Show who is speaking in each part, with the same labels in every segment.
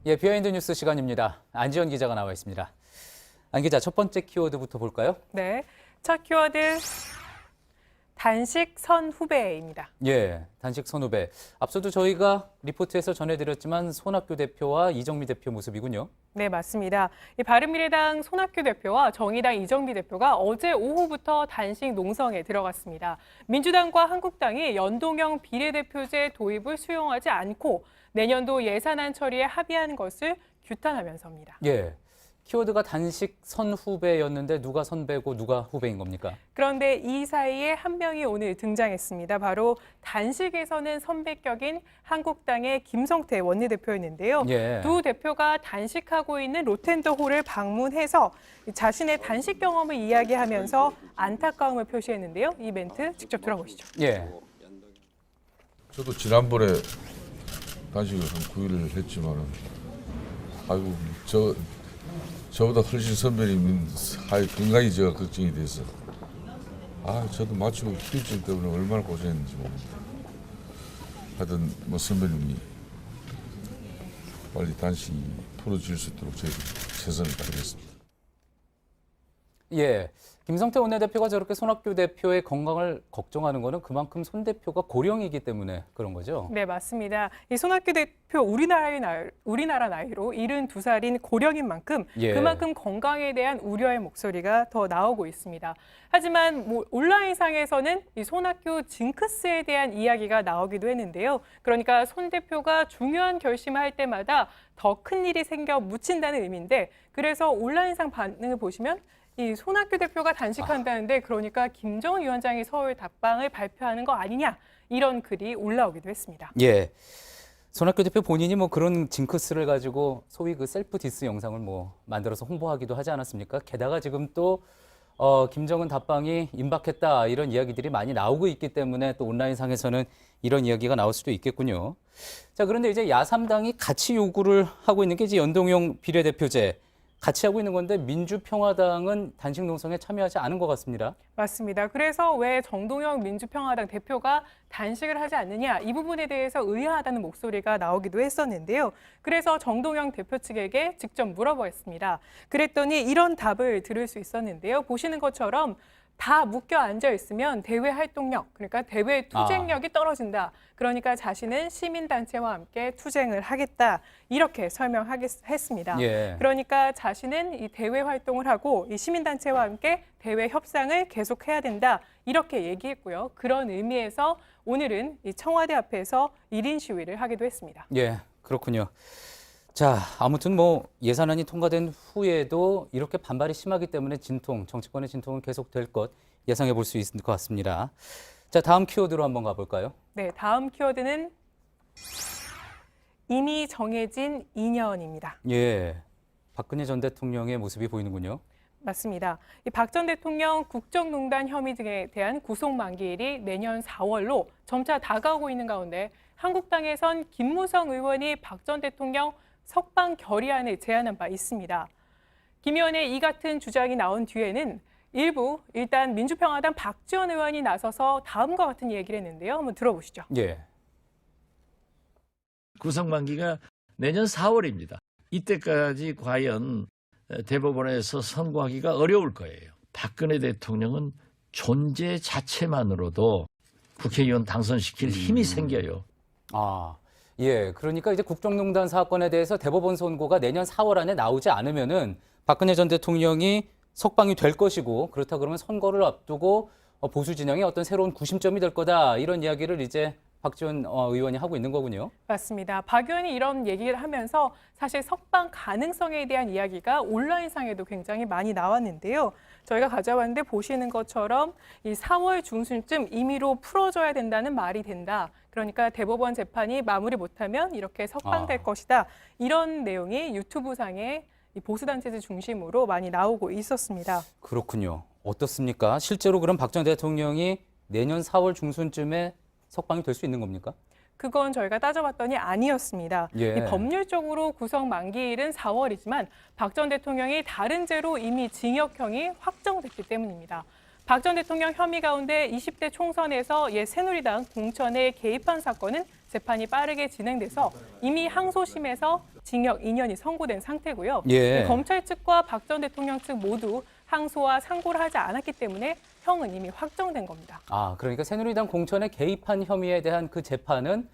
Speaker 1: 예, 비하인드 뉴스 시간입니다. 안지연 기자가 나와 있습니다. 안 기자, 첫 번째 키워드부터 볼까요?
Speaker 2: 네, 첫 키워드 단식 선후배입니다.
Speaker 1: 예, 단식 선후배. 앞서도 저희가 리포트에서 전해드렸지만 손학규 대표와 이정미 대표 모습이군요.
Speaker 2: 네, 맞습니다. 이 바른미래당 손학규 대표와 정의당 이정미 대표가 어제 오후부터 단식 농성에 들어갔습니다. 민주당과 한국당이 연동형 비례대표제 도입을 수용하지 않고 내년도 예산안 처리에 합의한 것을 규탄하면서입니다.
Speaker 1: 예, 키워드가 단식 선후배였는데 누가 선배고 누가 후배인 겁니까?
Speaker 2: 그런데 이 사이에 한 명이 오늘 등장했습니다. 바로 단식에서는 선배격인 한국당의 김성태 원내대표였는데요.
Speaker 1: 예.
Speaker 2: 두 대표가 단식하고 있는 로텐더홀을 방문해서 자신의 단식 경험을 이야기하면서 안타까움을 표시했는데요. 이 멘트 직접 들어보시죠.
Speaker 1: 예.
Speaker 3: 저도 지난번에 단식을 한 9일을 했지만은 아이고 저보다 훨씬 선배님인 건강이 제가 걱정이 돼서 저도 마치고 휴증 때문에 얼마나 고생했는지 모릅니다. 하여튼 뭐 선배님이 빨리 단식이 풀어질 수 있도록 저희도 최선을 다하겠습니다.
Speaker 1: 예, 김성태 원내대표가 저렇게 손학규 대표의 건강을 걱정하는 거는 그만큼 손 대표가 고령이기 때문에 그런 거죠?
Speaker 2: 네, 맞습니다. 이 손학규 대표 우리나라 나이로 72살인 고령인 만큼
Speaker 1: 예.
Speaker 2: 그만큼 건강에 대한 우려의 목소리가 더 나오고 있습니다. 하지만 온라인상에서는 이 손학규 징크스에 대한 이야기가 나오기도 했는데요. 그러니까 손 대표가 중요한 결심을 할 때마다 더 큰 일이 생겨 묻힌다는 의미인데 그래서 온라인상 반응을 보시면 이 손학규 대표가 단식한다는데 그러니까 김정은 위원장이 서울 답방을 발표하는 거 아니냐 이런 글이 올라오기도 했습니다.
Speaker 1: 예. 손학규 대표 본인이 뭐 그런 징크스를 가지고 소위 그 셀프 디스 영상을 뭐 만들어서 홍보하기도 하지 않았습니까? 게다가 지금 또 김정은 답방이 임박했다 이런 이야기들이 많이 나오고 있기 때문에 또 온라인상에서는 이런 이야기가 나올 수도 있겠군요. 자, 그런데 이제 야3당이 같이 요구를 하고 있는 게 이제 연동형 비례대표제. 같이 하고 있는 건데 민주평화당은 단식 농성에 참여하지 않은 것 같습니다.
Speaker 2: 맞습니다. 그래서 왜 정동영 민주평화당 대표가 단식을 하지 않느냐 이 부분에 대해서 의아하다는 목소리가 나오기도 했었는데요. 그래서 정동영 대표 측에게 직접 물어보았습니다. 그랬더니 이런 답을 들을 수 있었는데요. 보시는 것처럼 다 묶여 앉아 있으면 대외 활동력, 그러니까 대외 투쟁력이 떨어진다. 그러니까 자신은 시민단체와 함께 투쟁을 하겠다. 이렇게 설명했습니다.
Speaker 1: 예.
Speaker 2: 그러니까 자신은 이 대외 활동을 하고 이 시민단체와 함께 대외 협상을 계속해야 된다. 이렇게 얘기했고요. 그런 의미에서 오늘은 이 청와대 앞에서 1인 시위를 하기도 했습니다.
Speaker 1: 예, 그렇군요. 자, 아무튼 뭐 예산안이 통과된 후에도 이렇게 반발이 심하기 때문에 정치권의 진통은 계속될 것 예상해 볼 수 있을 것 같습니다. 자, 다음 키워드로 한번 가볼까요?
Speaker 2: 네, 다음 키워드는 이미 정해진 인연입니다.
Speaker 1: 예, 박근혜 전 대통령의 모습이 보이는군요.
Speaker 2: 맞습니다. 이 박 전 대통령 국정농단 혐의 등에 대한 구속 만기일이 내년 4월로 점차 다가오고 있는 가운데 한국당에선 김무성 의원이 박 전 대통령 석방 결의안을 제안한 바 있습니다. 김 의원의 이 같은 주장이 나온 뒤에는 일단 민주평화당 박지원 의원이 나서서 다음과 같은 얘기를 했는데요. 한번 들어보시죠.
Speaker 1: 예.
Speaker 4: 구속 만기가 내년 4월입니다. 이때까지 과연 대법원에서 선고하기가 어려울 거예요. 박근혜 대통령은 존재 자체만으로도 국회의원 당선시킬 힘이 생겨요.
Speaker 1: 예, 그러니까 이제 국정농단 사건에 대해서 대법원 선고가 내년 4월 안에 나오지 않으면은 박근혜 전 대통령이 석방이 될 것이고 그렇다 그러면 선거를 앞두고 보수 진영의 어떤 새로운 구심점이 될 거다 이런 이야기를 이제 박지원 의원이 하고 있는 거군요.
Speaker 2: 맞습니다. 박 의원이 이런 얘기를 하면서 사실 석방 가능성에 대한 이야기가 온라인상에도 굉장히 많이 나왔는데요. 저희가 가져왔는데 보시는 것처럼 이 4월 중순쯤 임의로 풀어줘야 된다는 말이 된다. 그러니까 대법원 재판이 마무리 못하면 이렇게 석방될 것이다. 이런 내용이 유튜브상에 보수단체들 중심으로 많이 나오고 있었습니다.
Speaker 1: 그렇군요. 어떻습니까? 실제로 그럼 박 전 대통령이 내년 4월 중순쯤에 석방이 될 수 있는 겁니까?
Speaker 2: 그건 저희가 따져봤더니 아니었습니다.
Speaker 1: 예.
Speaker 2: 이 법률적으로 구속 만기일은 4월이지만 박 전 대통령이 다른 죄로 이미 징역형이 확정됐기 때문입니다. 박 전 대통령 혐의 가운데 20대 총선에서 옛 새누리당 공천에 개입한 사건은 재판이 빠르게 진행돼서 이미 항소심에서 징역 2년이 선고된 상태고요.
Speaker 1: 예.
Speaker 2: 검찰 측과 박 전 대통령 측 모두 항소와 상고를 하지 않았기 때문에 형은 이미 확정된 겁니다.
Speaker 1: 아, 그러니까 새누리당 공천에 개입한 혐의에 대한 그 재판은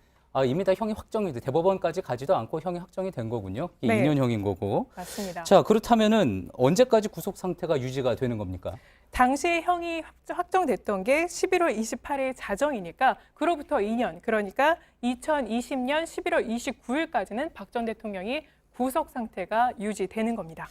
Speaker 1: 이미 다 형이 확정이 돼 대법원까지 가지도 않고 형이 확정이 된 거군요. 이게
Speaker 2: 네.
Speaker 1: 2년형인 거고.
Speaker 2: 맞습니다.
Speaker 1: 자, 그렇다면은 언제까지 구속 상태가 유지가 되는 겁니까?
Speaker 2: 당시 형이 확정됐던 게 11월 28일 자정이니까 그로부터 2년, 그러니까 2020년 11월 29일까지는 박 전 대통령이 구속 상태가 유지되는 겁니다.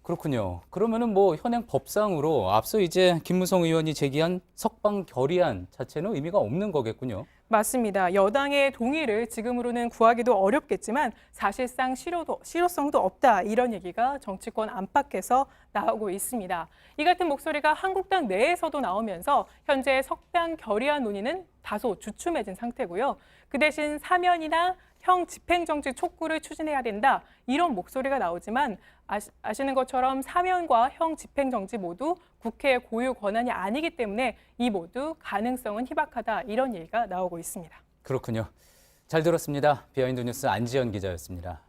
Speaker 1: 그렇군요. 그러면은 뭐 현행 법상으로 앞서 이제 김무성 의원이 제기한 석방 결의안 자체는 의미가 없는 거겠군요.
Speaker 2: 맞습니다. 여당의 동의를 지금으로는 구하기도 어렵겠지만 사실상 실효성도 없다, 이런 얘기가 정치권 안팎에서 나오고 있습니다. 이 같은 목소리가 한국당 내에서도 나오면서 현재 석방 결의안 논의는 다소 주춤해진 상태고요. 그 대신 사면이나 형 집행정지 촉구를 추진해야 된다, 이런 목소리가 나오지만 아시는 것처럼 사면과 형 집행정지 모두 국회의 고유 권한이 아니기 때문에 이 모두 가능성은 희박하다, 이런 얘기가 나오고 있습니다.
Speaker 1: 그렇군요. 잘 들었습니다. 비하인드 뉴스 안지연 기자였습니다.